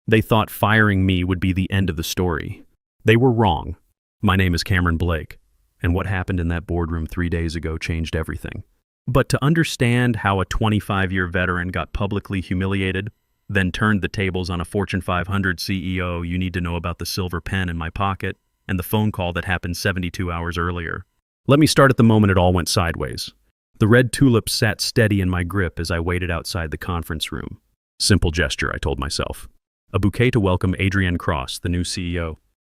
They thought firing me would be the end of the story. They were wrong. My name is Cameron Blake, and what happened in that boardroom 3 days ago changed everything. But to understand how a 25-year veteran got publicly humiliated, then turned the tables on a Fortune 500 CEO, you need to know about the silver pen in my pocket and the phone call that happened 72 hours earlier. Let me start at the moment it all went sideways. The red tulips sat steady in my grip as I waited outside the conference room. Simple gesture, I told myself. A bouquet to welcome Adrienne Cross, the new CEO.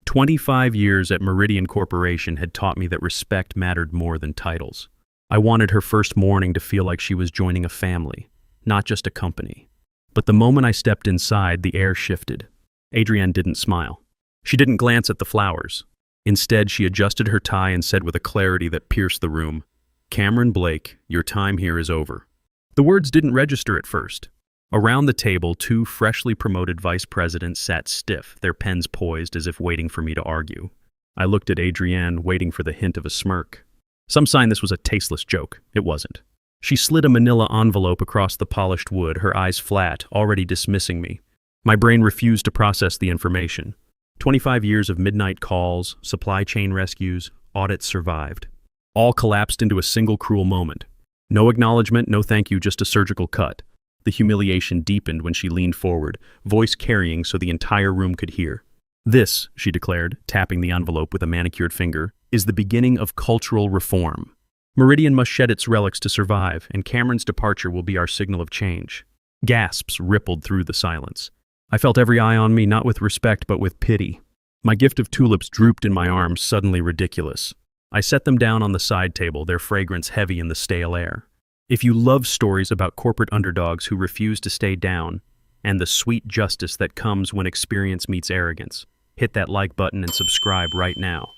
25 years at Meridian Corporation had taught me that respect mattered more than titles. I wanted her first morning to feel like she was joining a family, not just a company. But the moment I stepped inside, the air shifted. Adrienne didn't smile. She didn't glance at the flowers. Instead, she adjusted her tie and said with a clarity that pierced the room, "Cameron Blake, your time here is over." The words didn't register at first. Around the table, two freshly promoted vice presidents sat stiff, their pens poised as if waiting for me to argue. I looked at Adrienne, waiting for the hint of a smirk. Some sign this was a tasteless joke. It wasn't. She slid a manila envelope across the polished wood, her eyes flat, already dismissing me. My brain refused to process the information. 25 years of midnight calls, supply chain rescues, audits survived. All collapsed into a single cruel moment. No acknowledgement, no thank you, just a surgical cut. The humiliation deepened when she leaned forward, voice carrying so the entire room could hear. "This," she declared, tapping the envelope with a manicured finger, "is the beginning of cultural reform. Meridian must shed its relics to survive, and Cameron's departure will be our signal of change." Gasps rippled through the silence. I felt every eye on me, not with respect but with pity. My gift of tulips drooped in my arms, suddenly ridiculous. I set them down on the side table, their fragrance heavy in the stale air. If you love stories about corporate underdogs who refuse to stay down, and the sweet justice that comes when experience meets arrogance, hit that like button and subscribe right now.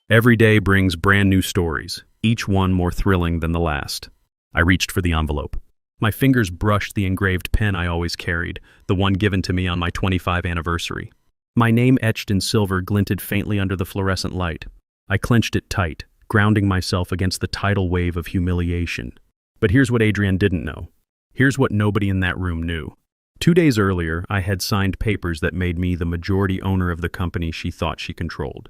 Every day brings brand new stories, each one more thrilling than the last. I reached for the envelope. My fingers brushed the engraved pen I always carried, the one given to me on my 25th anniversary. My name etched in silver glinted faintly under the fluorescent light. I clenched it tight, grounding myself against the tidal wave of humiliation. But here's what Adrienne didn't know. Here's what nobody in that room knew. 2 days earlier, I had signed papers that made me the majority owner of the company she thought she controlled.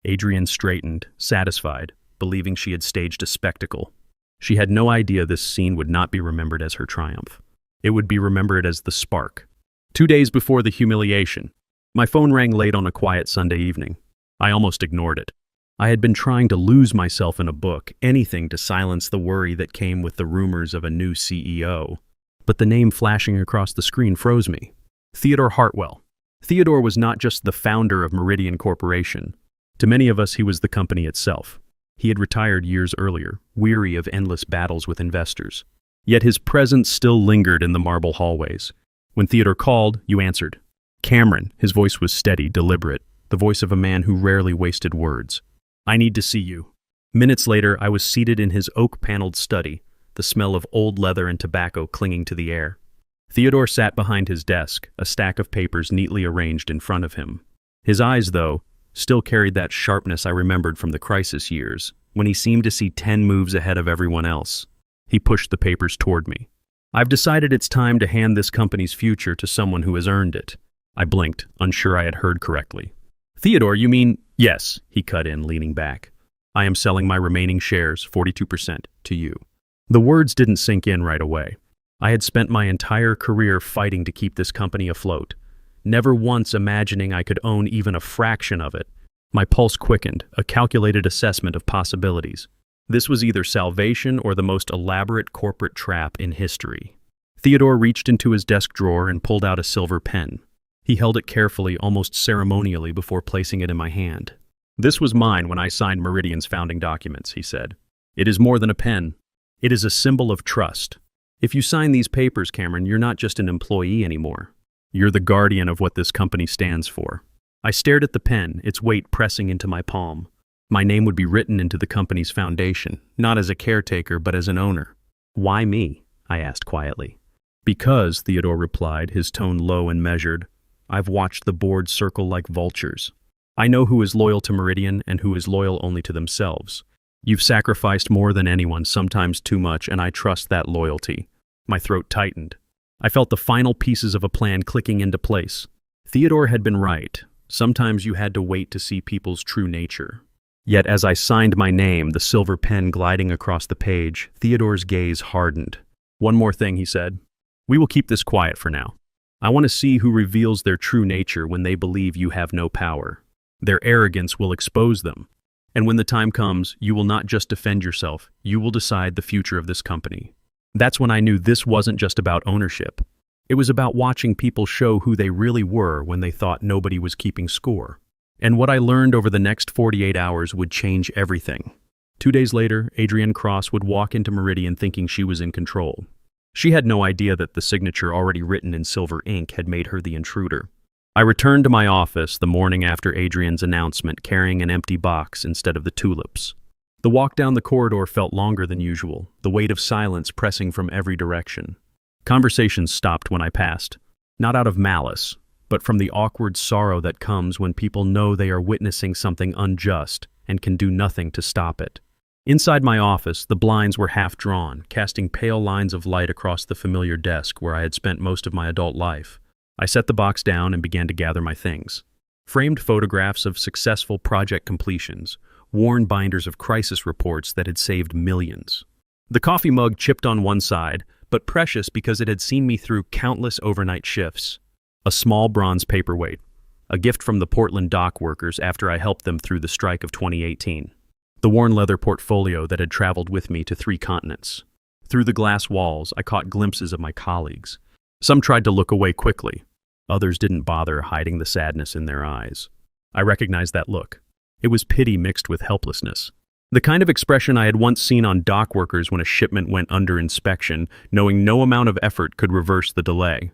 Adrienne straightened, satisfied, believing she had staged a spectacle. She had no idea this scene would not be remembered as her triumph. It would be remembered as the spark. 2 days before the humiliation, my phone rang late on a quiet Sunday evening. I almost ignored it. I had been trying to lose myself in a book, anything to silence the worry that came with the rumors of a new CEO. But the name flashing across the screen froze me. Theodore Hartwell. Theodore was not just the founder of Meridian Corporation. To many of us, he was the company itself. He had retired years earlier, weary of endless battles with investors. Yet his presence still lingered in the marble hallways. When Theodore called, you answered. "Cameron," his voice was steady, deliberate, the voice of a man who rarely wasted words. "I need to see you." Minutes later, I was seated in his oak-paneled study, the smell of old leather and tobacco clinging to the air. Theodore sat behind his desk, a stack of papers neatly arranged in front of him. His eyes, though, still carried that sharpness I remembered from the crisis years, when he seemed to see 10 moves ahead of everyone else. He pushed the papers toward me. "I've decided it's time to hand this company's future to someone who has earned it." I blinked, unsure I had heard correctly. "Theodore, you mean—" "Yes," he cut in, leaning back. "I am selling my remaining shares, 42%, to you." The words didn't sink in right away. I had spent my entire career fighting to keep this company afloat, never once imagining I could own even a fraction of it. My pulse quickened, a calculated assessment of possibilities. This was either salvation or the most elaborate corporate trap in history. Theodore reached into his desk drawer and pulled out a silver pen. He held it carefully, almost ceremonially, before placing it in my hand. "This was mine when I signed Meridian's founding documents," he said. "It is more than a pen. It is a symbol of trust. If you sign these papers, Cameron, you're not just an employee anymore. You're the guardian of what this company stands for." I stared at the pen, its weight pressing into my palm. My name would be written into the company's foundation, not as a caretaker, but as an owner. "Why me?" I asked quietly. "Because," Theodore replied, his tone low and measured, "I've watched the board circle like vultures. I know who is loyal to Meridian and who is loyal only to themselves. You've sacrificed more than anyone, sometimes too much, and I trust that loyalty." My throat tightened. I felt the final pieces of a plan clicking into place. Theodore had been right. Sometimes you had to wait to see people's true nature. Yet as I signed my name, the silver pen gliding across the page, Theodore's gaze hardened. "One more thing," he said. "We will keep this quiet for now. I want to see who reveals their true nature when they believe you have no power. Their arrogance will expose them. And when the time comes, you will not just defend yourself, you will decide the future of this company." That's when I knew this wasn't just about ownership. It was about watching people show who they really were when they thought nobody was keeping score. And what I learned over the next 48 hours would change everything. 2 days later, Adrienne Cross would walk into Meridian thinking she was in control. She had no idea that the signature already written in silver ink had made her the intruder. I returned to my office the morning after Adrienne's announcement, carrying an empty box instead of the tulips. The walk down the corridor felt longer than usual, the weight of silence pressing from every direction. Conversations stopped when I passed, not out of malice, but from the awkward sorrow that comes when people know they are witnessing something unjust and can do nothing to stop it. Inside my office, the blinds were half drawn, casting pale lines of light across the familiar desk where I had spent most of my adult life. I set the box down and began to gather my things. Framed photographs of successful project completions, worn binders of crisis reports that had saved millions. The coffee mug chipped on one side, but precious because it had seen me through countless overnight shifts. A small bronze paperweight, a gift from the Portland dock workers after I helped them through the strike of 2018. The worn leather portfolio that had traveled with me to 3 continents. Through the glass walls, I caught glimpses of my colleagues. Some tried to look away quickly. Others didn't bother hiding the sadness in their eyes. I recognized that look. It was pity mixed with helplessness. The kind of expression I had once seen on dock workers when a shipment went under inspection, knowing no amount of effort could reverse the delay.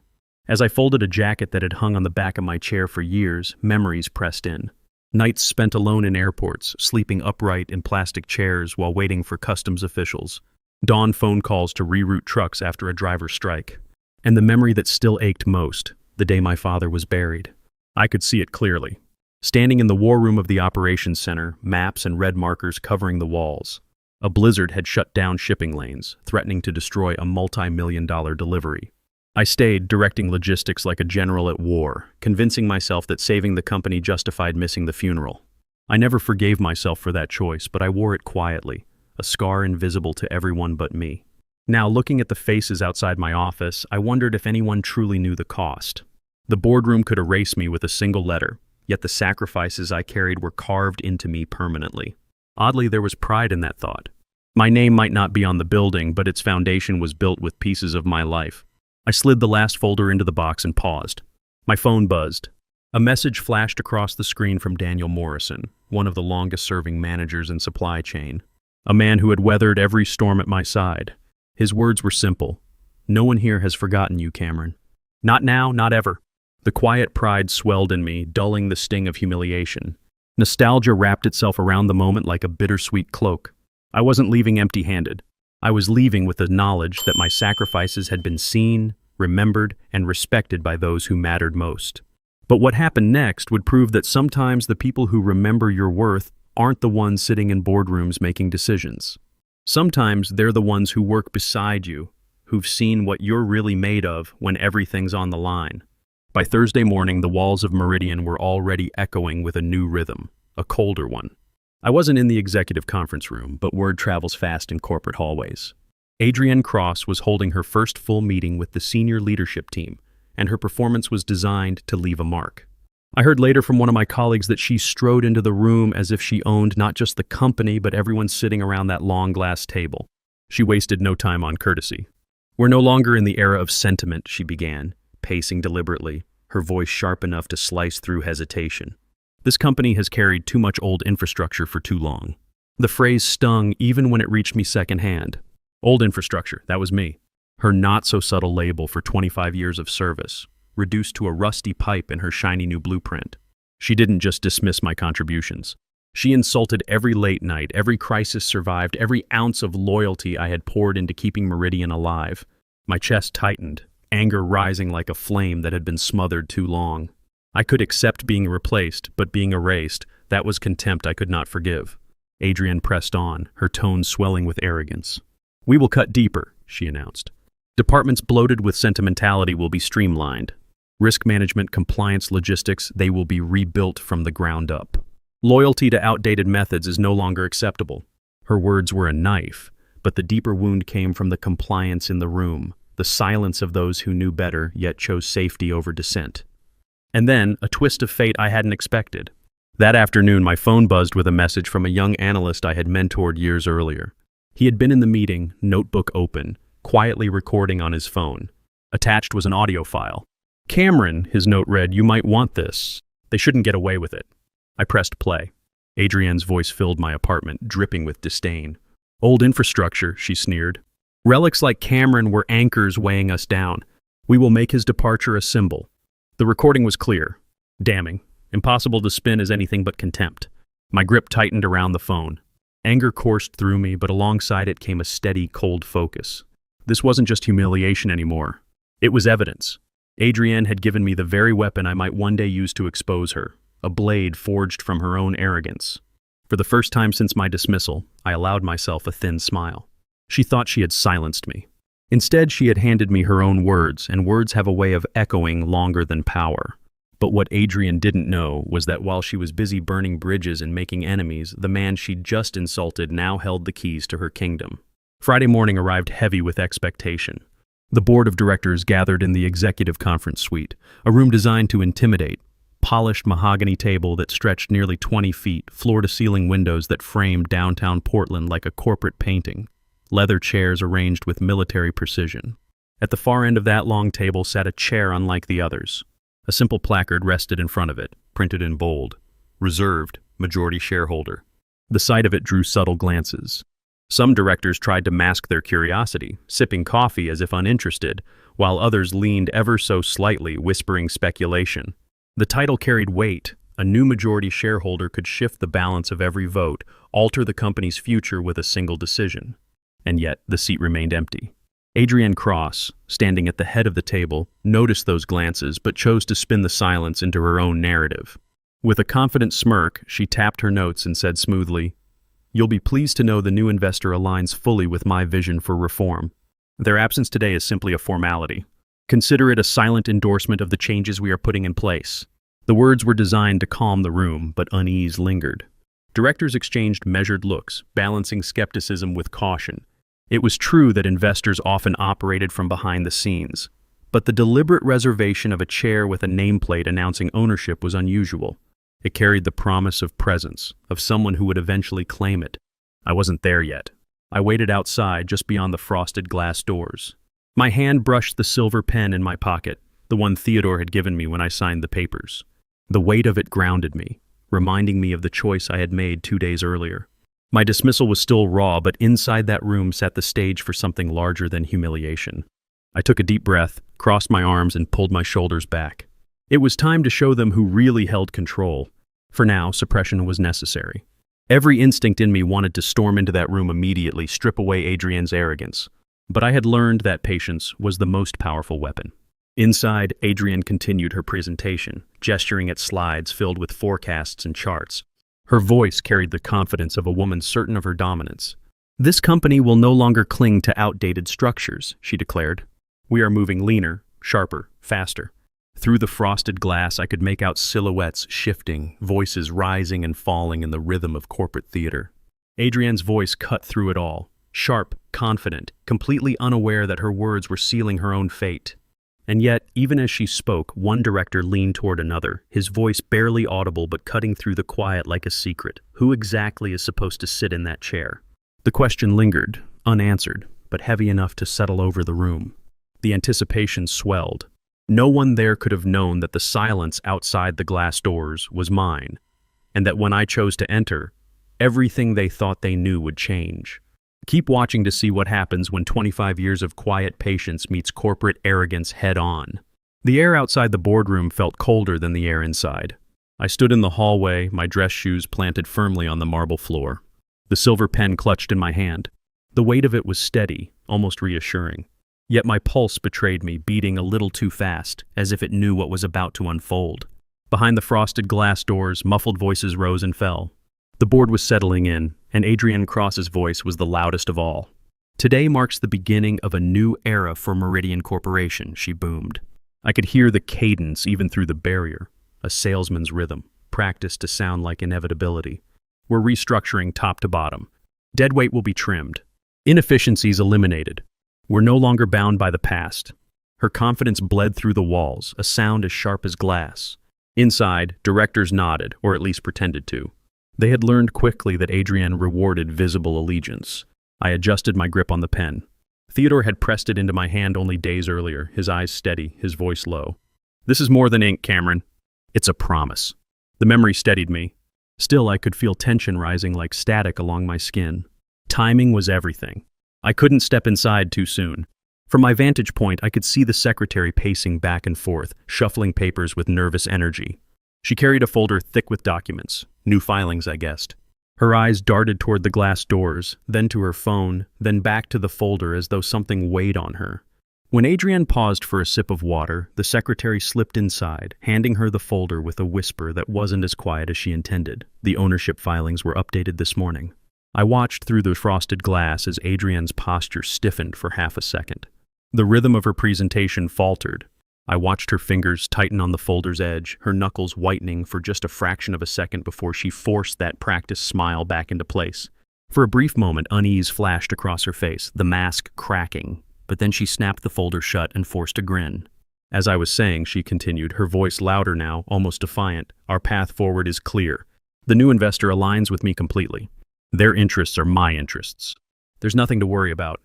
As I folded a jacket that had hung on the back of my chair for years, memories pressed in. Nights spent alone in airports, sleeping upright in plastic chairs while waiting for customs officials. Dawn phone calls to reroute trucks after a driver's strike. And the memory that still ached most, the day my father was buried. I could see it clearly. Standing in the war room of the operations center, maps and red markers covering the walls. A blizzard had shut down shipping lanes, threatening to destroy a multi-million-dollar delivery. I stayed, directing logistics like a general at war, convincing myself that saving the company justified missing the funeral. I never forgave myself for that choice, but I wore it quietly, a scar invisible to everyone but me. Now, looking at the faces outside my office, I wondered if anyone truly knew the cost. The boardroom could erase me with a single letter, yet the sacrifices I carried were carved into me permanently. Oddly, there was pride in that thought. My name might not be on the building, but its foundation was built with pieces of my life. I slid the last folder into the box and paused. My phone buzzed. A message flashed across the screen from Daniel Morrison, one of the longest-serving managers in supply chain. A man who had weathered every storm at my side. His words were simple. "No one here has forgotten you, Cameron. Not now, not ever." The quiet pride swelled in me, dulling the sting of humiliation. Nostalgia wrapped itself around the moment like a bittersweet cloak. I wasn't leaving empty-handed. I was leaving with the knowledge that my sacrifices had been seen, remembered, and respected by those who mattered most. But what happened next would prove that sometimes the people who remember your worth aren't the ones sitting in boardrooms making decisions. Sometimes they're the ones who work beside you, who've seen what you're really made of when everything's on the line. By Thursday morning, the walls of Meridian were already echoing with a new rhythm, a colder one. I wasn't in the executive conference room, but word travels fast in corporate hallways. Adrienne Cross was holding her first full meeting with the senior leadership team, and her performance was designed to leave a mark. I heard later from one of my colleagues that she strode into the room as if she owned not just the company, but everyone sitting around that long glass table. She wasted no time on courtesy. "We're no longer in the era of sentiment," she began, pacing deliberately, her voice sharp enough to slice through hesitation. "This company has carried too much old infrastructure for too long." The phrase stung even when it reached me secondhand. Old infrastructure, that was me. Her not-so-subtle label for 25 years of service, reduced to a rusty pipe in her shiny new blueprint. She didn't just dismiss my contributions. She insulted every late night, every crisis survived, every ounce of loyalty I had poured into keeping Meridian alive. My chest tightened, anger rising like a flame that had been smothered too long. I could accept being replaced, but being erased, that was contempt I could not forgive. Adrienne pressed on, her tone swelling with arrogance. "We will cut deeper," she announced. "Departments bloated with sentimentality will be streamlined. Risk management, compliance, logistics, they will be rebuilt from the ground up. Loyalty to outdated methods is no longer acceptable. Her words were a knife, but the deeper wound came from the compliance in the room, the silence of those who knew better yet chose safety over dissent. And then, a twist of fate I hadn't expected. That afternoon, my phone buzzed with a message from a young analyst I had mentored years earlier. He had been in the meeting, notebook open, quietly recording on his phone. Attached was an audio file. "Cameron," his note read, "you might want this. They shouldn't get away with it." I pressed play. Adrienne's voice filled my apartment, dripping with disdain. "Old infrastructure," she sneered. "Relics like Cameron were anchors weighing us down. We will make his departure a symbol." The recording was clear, damning, impossible to spin as anything but contempt. My grip tightened around the phone. Anger coursed through me, but alongside it came a steady, cold focus. This wasn't just humiliation anymore. It was evidence. Adrienne had given me the very weapon I might one day use to expose her, a blade forged from her own arrogance. For the first time since my dismissal, I allowed myself a thin smile. She thought she had silenced me. Instead, she had handed me her own words, and words have a way of echoing longer than power. But what Adrienne didn't know was that while she was busy burning bridges and making enemies, the man she'd just insulted now held the keys to her kingdom. Friday morning arrived heavy with expectation. The board of directors gathered in the executive conference suite, a room designed to intimidate. Polished mahogany table that stretched nearly 20 feet, floor-to-ceiling windows that framed downtown Portland like a corporate painting. Leather chairs arranged with military precision. At the far end of that long table sat a chair unlike the others. A simple placard rested in front of it, printed in bold. "Reserved, majority shareholder." The sight of it drew subtle glances. Some directors tried to mask their curiosity, sipping coffee as if uninterested, while others leaned ever so slightly, whispering speculation. The title carried weight. A new majority shareholder could shift the balance of every vote, alter the company's future with a single decision. And yet, the seat remained empty. Adrienne Cross, standing at the head of the table, noticed those glances but chose to spin the silence into her own narrative. With a confident smirk, she tapped her notes and said smoothly, "You'll be pleased to know the new investor aligns fully with my vision for reform. Their absence today is simply a formality. Consider it a silent endorsement of the changes we are putting in place." The words were designed to calm the room, but unease lingered. Directors exchanged measured looks, balancing skepticism with caution. It was true that investors often operated from behind the scenes, but the deliberate reservation of a chair with a nameplate announcing ownership was unusual. It carried the promise of presence, of someone who would eventually claim it. I wasn't there yet. I waited outside, just beyond the frosted glass doors. My hand brushed the silver pen in my pocket, the one Theodore had given me when I signed the papers. The weight of it grounded me, reminding me of the choice I had made 2 days earlier. My dismissal was still raw, but inside that room sat the stage for something larger than humiliation. I took a deep breath, crossed my arms, and pulled my shoulders back. It was time to show them who really held control. For now, suppression was necessary. Every instinct in me wanted to storm into that room immediately, strip away Adrienne's arrogance. But I had learned that patience was the most powerful weapon. Inside, Adrienne continued her presentation, gesturing at slides filled with forecasts and charts. Her voice carried the confidence of a woman certain of her dominance. "This company will no longer cling to outdated structures," she declared. "We are moving leaner, sharper, faster." Through the frosted glass, I could make out silhouettes shifting, voices rising and falling in the rhythm of corporate theater. Adrienne's voice cut through it all, sharp, confident, completely unaware that her words were sealing her own fate. And yet, even as she spoke, one director leaned toward another, his voice barely audible but cutting through the quiet like a secret. Who exactly is supposed to sit in that chair? The question lingered, unanswered, but heavy enough to settle over the room. The anticipation swelled. No one there could have known that the silence outside the glass doors was mine, and that when I chose to enter, everything they thought they knew would change. Keep watching to see what happens when 25 years of quiet patience meets corporate arrogance head-on. The air outside the boardroom felt colder than the air inside. I stood in the hallway, my dress shoes planted firmly on the marble floor. The silver pen clutched in my hand. The weight of it was steady, almost reassuring. Yet my pulse betrayed me, beating a little too fast, as if it knew what was about to unfold. Behind the frosted glass doors, muffled voices rose and fell. The board was settling in, and Adrienne Cross's voice was the loudest of all. "Today marks the beginning of a new era for Meridian Corporation," she boomed. I could hear the cadence even through the barrier, a salesman's rhythm, practiced to sound like inevitability. We're restructuring top to bottom. Deadweight will be trimmed. Inefficiencies eliminated. We're no longer bound by the past. Her confidence bled through the walls, a sound as sharp as glass. Inside, directors nodded, or at least pretended to. They had learned quickly that Adrienne rewarded visible allegiance. I adjusted my grip on the pen. Theodore had pressed it into my hand only days earlier, his eyes steady, his voice low. "This is more than ink, Cameron. It's a promise." The memory steadied me. Still, I could feel tension rising like static along my skin. Timing was everything. I couldn't step inside too soon. From my vantage point, I could see the secretary pacing back and forth, shuffling papers with nervous energy. She carried a folder thick with documents. New filings, I guessed. Her eyes darted toward the glass doors, then to her phone, then back to the folder as though something weighed on her. When Adrienne paused for a sip of water, the secretary slipped inside, handing her the folder with a whisper that wasn't as quiet as she intended. The ownership filings were updated this morning. I watched through the frosted glass as Adrienne's posture stiffened for half a second. The rhythm of her presentation faltered. I watched her fingers tighten on the folder's edge, her knuckles whitening for just a fraction of a second before she forced that practiced smile back into place. For a brief moment, unease flashed across her face, the mask cracking, but then she snapped the folder shut and forced a grin. "As I was saying," she continued, her voice louder now, almost defiant, "our path forward is clear. The new investor aligns with me completely. Their interests are my interests. There's nothing to worry about."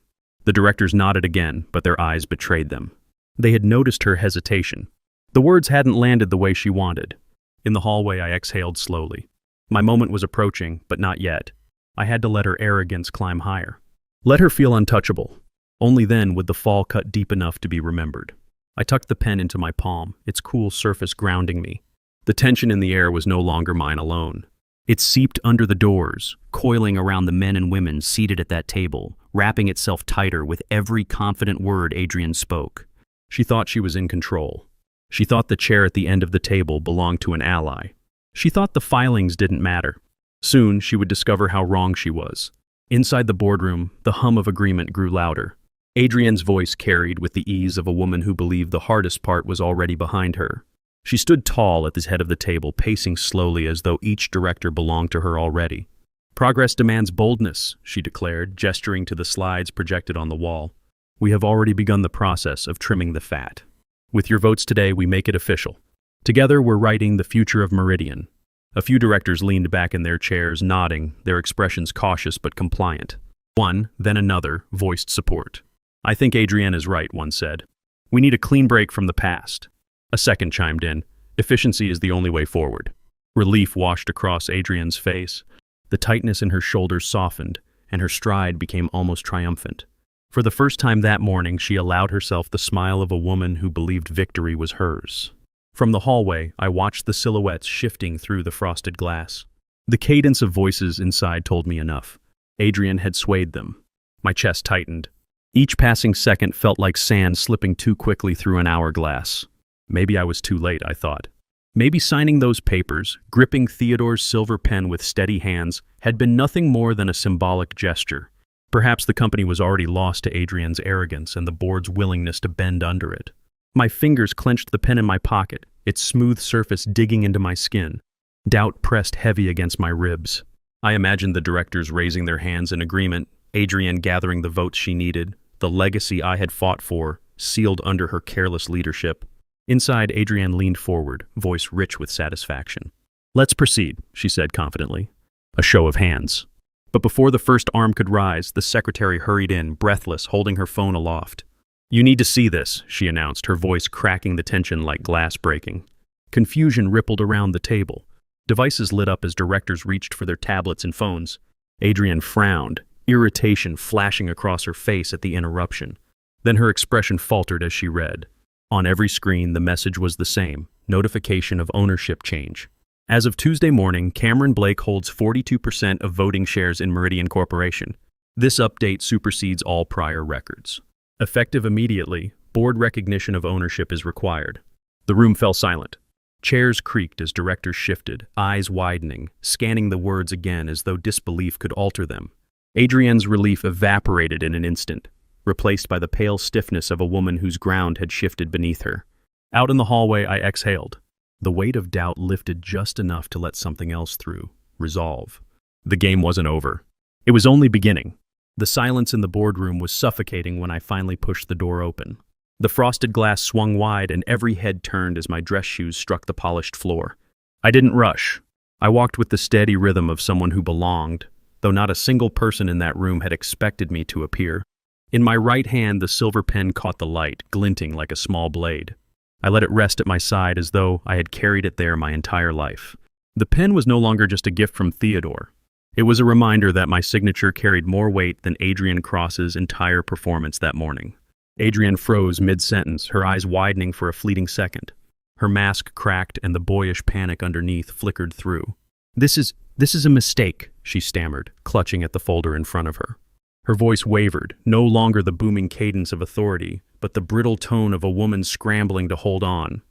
The directors nodded again, but their eyes betrayed them. They had noticed her hesitation. The words hadn't landed the way she wanted. In the hallway, I exhaled slowly. My moment was approaching, but not yet. I had to let her arrogance climb higher. Let her feel untouchable. Only then would the fall cut deep enough to be remembered. I tucked the pen into my palm, its cool surface grounding me. The tension in the air was no longer mine alone. It seeped under the doors, coiling around the men and women seated at that table, wrapping itself tighter with every confident word Adrienne spoke. She thought she was in control. She thought the chair at the end of the table belonged to an ally. She thought the filings didn't matter. Soon, she would discover how wrong she was. Inside the boardroom, the hum of agreement grew louder. Adrienne's voice carried with the ease of a woman who believed the hardest part was already behind her. She stood tall at the head of the table, pacing slowly as though each director belonged to her already. "Progress demands boldness," she declared, gesturing to the slides projected on the wall. "We have already begun the process of trimming the fat. With your votes today, we make it official. Together, we're writing the future of Meridian." A few directors leaned back in their chairs, nodding, their expressions cautious but compliant. One, then another, voiced support. "I think Adrienne is right," one said. "We need a clean break from the past." A second chimed in. "Efficiency is the only way forward." Relief washed across Adrienne's face. The tightness in her shoulders softened, and her stride became almost triumphant. For the first time that morning, she allowed herself the smile of a woman who believed victory was hers. From the hallway, I watched the silhouettes shifting through the frosted glass. The cadence of voices inside told me enough. Adrienne had swayed them. My chest tightened. Each passing second felt like sand slipping too quickly through an hourglass. Maybe I was too late, I thought. Maybe signing those papers, gripping Theodore's silver pen with steady hands, had been nothing more than a symbolic gesture. Perhaps the company was already lost to Adrienne's arrogance and the board's willingness to bend under it. My fingers clenched the pen in my pocket, its smooth surface digging into my skin. Doubt pressed heavy against my ribs. I imagined the directors raising their hands in agreement, Adrienne gathering the votes she needed, the legacy I had fought for, sealed under her careless leadership. Inside, Adrienne leaned forward, voice rich with satisfaction. "Let's proceed," she said confidently. A show of hands. But before the first arm could rise, the secretary hurried in, breathless, holding her phone aloft. "You need to see this," she announced, her voice cracking the tension like glass breaking. Confusion rippled around the table. Devices lit up as directors reached for their tablets and phones. Adrienne frowned, irritation flashing across her face at the interruption. Then her expression faltered as she read. On every screen, the message was the same: notification of ownership change. As of Tuesday morning, Cameron Blake holds 42% of voting shares in Meridian Corporation. This update supersedes all prior records. Effective immediately, board recognition of ownership is required. The room fell silent. Chairs creaked as directors shifted, eyes widening, scanning the words again as though disbelief could alter them. Adrienne's relief evaporated in an instant, replaced by the pale stiffness of a woman whose ground had shifted beneath her. Out in the hallway, I exhaled. The weight of doubt lifted just enough to let something else through. Resolve. The game wasn't over. It was only beginning. The silence in the boardroom was suffocating when I finally pushed the door open. The frosted glass swung wide and every head turned as my dress shoes struck the polished floor. I didn't rush. I walked with the steady rhythm of someone who belonged, though not a single person in that room had expected me to appear. In my right hand, the silver pen caught the light, glinting like a small blade. I let it rest at my side as though I had carried it there my entire life. The pen was no longer just a gift from Theodore. It was a reminder that my signature carried more weight than Adrienne Cross's entire performance that morning. Adrienne froze mid-sentence, her eyes widening for a fleeting second. Her mask cracked and the boyish panic underneath flickered through. This is a mistake," she stammered, clutching at the folder in front of her. Her voice wavered, no longer the booming cadence of authority, but the brittle tone of a woman scrambling to hold on.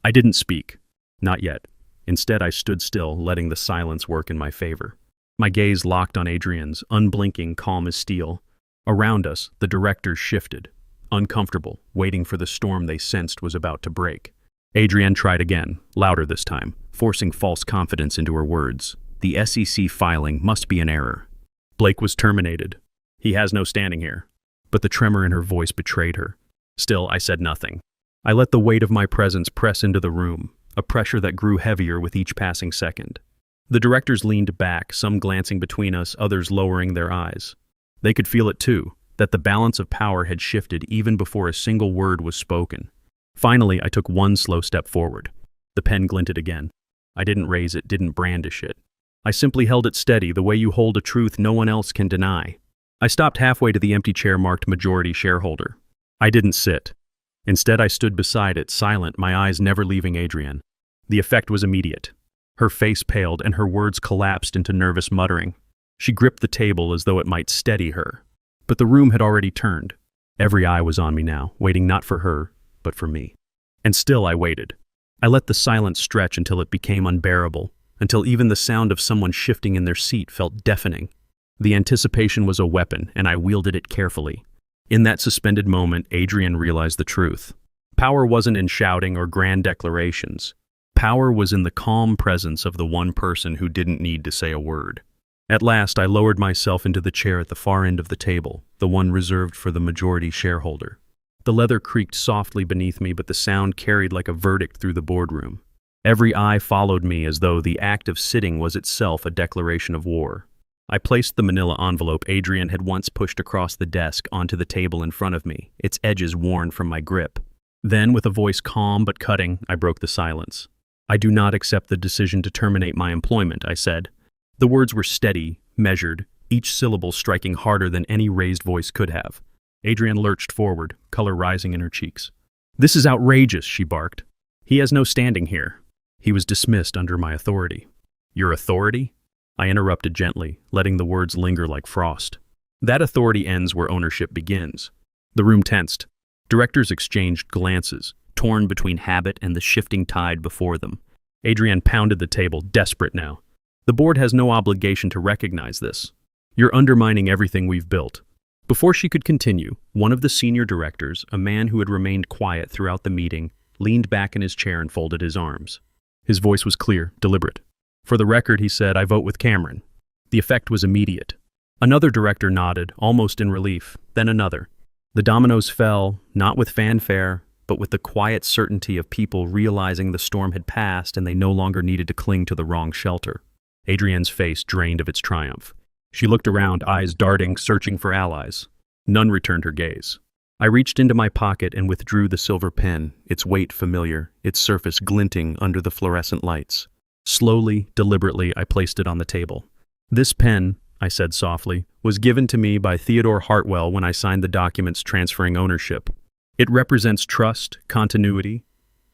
I didn't speak. Not yet. Instead, I stood still, letting the silence work in my favor. My gaze locked on Adrienne's, unblinking, calm as steel. Around us, the directors shifted, uncomfortable, waiting for the storm they sensed was about to break. Adrienne tried again, louder this time, forcing false confidence into her words. The SEC filing must be an error. Blake was terminated. He has no standing here. But the tremor in her voice betrayed her. Still, I said nothing. I let the weight of my presence press into the room, a pressure that grew heavier with each passing second. The directors leaned back, some glancing between us, others lowering their eyes. They could feel it too, that the balance of power had shifted even before a single word was spoken. Finally, I took one slow step forward. The pen glinted again. I didn't raise it, didn't brandish it. I simply held it steady, the way you hold a truth no one else can deny. I stopped halfway to the empty chair marked majority shareholder. I didn't sit. Instead, I stood beside it, silent, my eyes never leaving Adrienne. The effect was immediate. Her face paled and her words collapsed into nervous muttering. She gripped the table as though it might steady her. But the room had already turned. Every eye was on me now, waiting not for her, but for me. And still I waited. I let the silence stretch until it became unbearable, until even the sound of someone shifting in their seat felt deafening. The anticipation was a weapon, and I wielded it carefully. In that suspended moment, Adrienne realized the truth. Power wasn't in shouting or grand declarations. Power was in the calm presence of the one person who didn't need to say a word. At last, I lowered myself into the chair at the far end of the table, the one reserved for the majority shareholder. The leather creaked softly beneath me, but the sound carried like a verdict through the boardroom. Every eye followed me as though the act of sitting was itself a declaration of war. I placed the manila envelope Adrienne had once pushed across the desk onto the table in front of me, its edges worn from my grip. Then, with a voice calm but cutting, I broke the silence. "I do not accept the decision to terminate my employment," I said. The words were steady, measured, each syllable striking harder than any raised voice could have. Adrienne lurched forward, color rising in her cheeks. "This is outrageous," she barked. "He has no standing here." He was dismissed under my authority. "Your authority?" I interrupted gently, letting the words linger like frost. "That authority ends where ownership begins." The room tensed. Directors exchanged glances, torn between habit and the shifting tide before them. Adrienne pounded the table, desperate now. "The board has no obligation to recognize this. You're undermining everything we've built." Before she could continue, one of the senior directors, a man who had remained quiet throughout the meeting, leaned back in his chair and folded his arms. His voice was clear, deliberate. "For the record," he said, "I vote with Cameron." The effect was immediate. Another director nodded, almost in relief, then another. The dominoes fell, not with fanfare, but with the quiet certainty of people realizing the storm had passed and they no longer needed to cling to the wrong shelter. Adrienne's face drained of its triumph. She looked around, eyes darting, searching for allies. None returned her gaze. I reached into my pocket and withdrew the silver pen, its weight familiar, its surface glinting under the fluorescent lights. Slowly, deliberately, I placed it on the table. "This pen," I said softly, "was given to me by Theodore Hartwell when I signed the documents transferring ownership. It represents trust, continuity,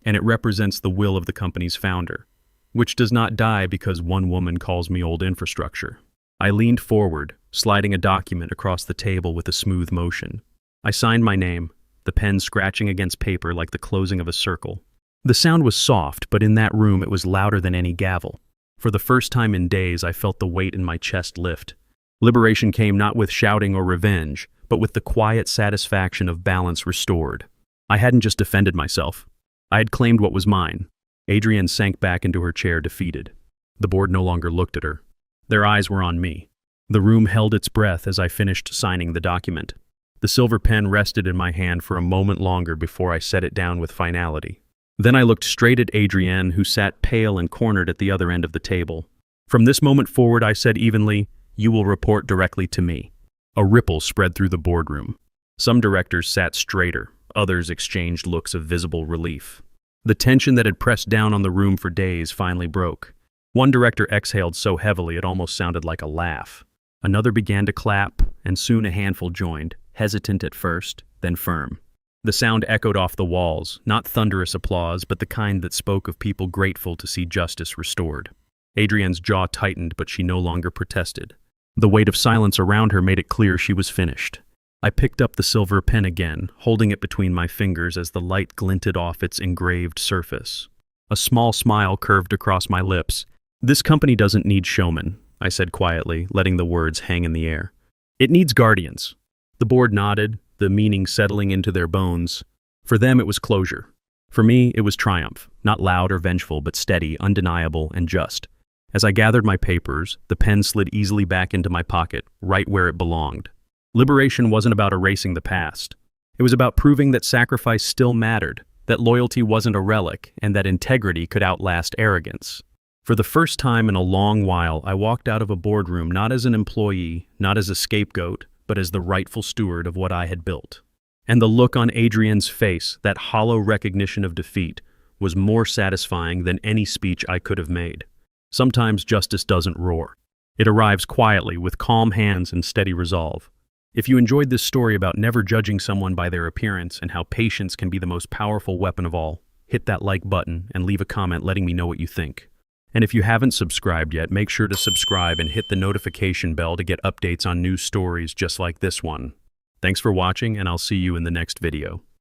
and it represents the will of the company's founder, which does not die because one woman calls me old infrastructure." I leaned forward, sliding a document across the table with a smooth motion. I signed my name, the pen scratching against paper like the closing of a circle. The sound was soft, but in that room it was louder than any gavel. For the first time in days, I felt the weight in my chest lift. Liberation came not with shouting or revenge, but with the quiet satisfaction of balance restored. I hadn't just defended myself. I had claimed what was mine. Adrienne sank back into her chair, defeated. The board no longer looked at her. Their eyes were on me. The room held its breath as I finished signing the document. The silver pen rested in my hand for a moment longer before I set it down with finality. Then I looked straight at Adrienne, who sat pale and cornered at the other end of the table. From this moment forward, I said evenly, "You will report directly to me." A ripple spread through the boardroom. Some directors sat straighter, others exchanged looks of visible relief. The tension that had pressed down on the room for days finally broke. One director exhaled so heavily it almost sounded like a laugh. Another began to clap, and soon a handful joined, hesitant at first, then firm. The sound echoed off the walls, not thunderous applause, but the kind that spoke of people grateful to see justice restored. Adrienne's jaw tightened, but she no longer protested. The weight of silence around her made it clear she was finished. I picked up the silver pen again, holding it between my fingers as the light glinted off its engraved surface. A small smile curved across my lips. "This company doesn't need showmen," I said quietly, letting the words hang in the air. "It needs guardians." The board nodded, the meaning settling into their bones. For them, it was closure. For me, it was triumph, not loud or vengeful, but steady, undeniable, and just. As I gathered my papers, the pen slid easily back into my pocket, right where it belonged. Liberation wasn't about erasing the past. It was about proving that sacrifice still mattered, that loyalty wasn't a relic, and that integrity could outlast arrogance. For the first time in a long while, I walked out of a boardroom not as an employee, not as a scapegoat, but as the rightful steward of what I had built. And the look on Adrienne's face, that hollow recognition of defeat, was more satisfying than any speech I could have made. Sometimes justice doesn't roar. It arrives quietly, with calm hands and steady resolve. If you enjoyed this story about never judging someone by their appearance and how patience can be the most powerful weapon of all, hit that like button and leave a comment letting me know what you think. And if you haven't subscribed yet, make sure to subscribe and hit the notification bell to get updates on new stories just like this one. Thanks for watching, and I'll see you in the next video.